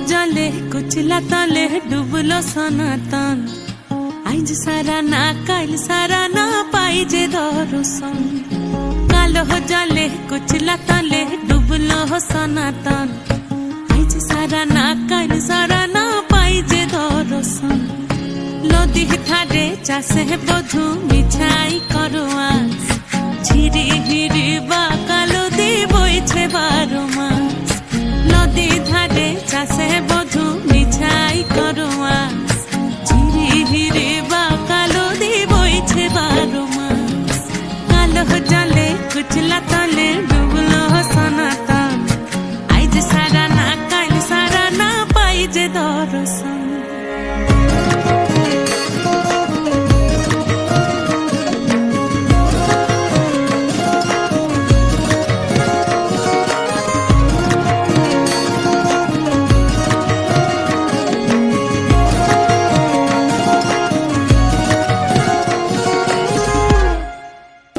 जले कुचला तले डुबलो सनातन आइज सारा ना काल सारा ना पाइजे दर्शन कालो जले कुचला तले डुबलो सनातन आइज सारा ना काल सारा ना पाइजे दर्शन नदी ठारे चासे बधु मिछाई करवा झिरी हिरी बा कालो दी बइछे 12 मास नदी ধারে চাষে বধু মিছাই করোয়া ঝিরি হিরে বা কালো দি বইছে 12 মাস কালো জলে কুচলা তলে ডুবলো সনাতন আইজ সারা না কাল সারা না পাইছে দর্শন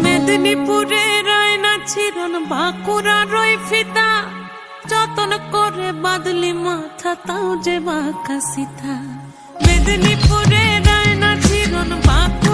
মেদিনীপুরে রায়না ছিরন বাঁকুড়া রই ফিতা যতন করে বাদলি মাথা তাও যে বাঁকা সিথা মেদিনীপুরে রায়না ছিরন বাঁকুড়া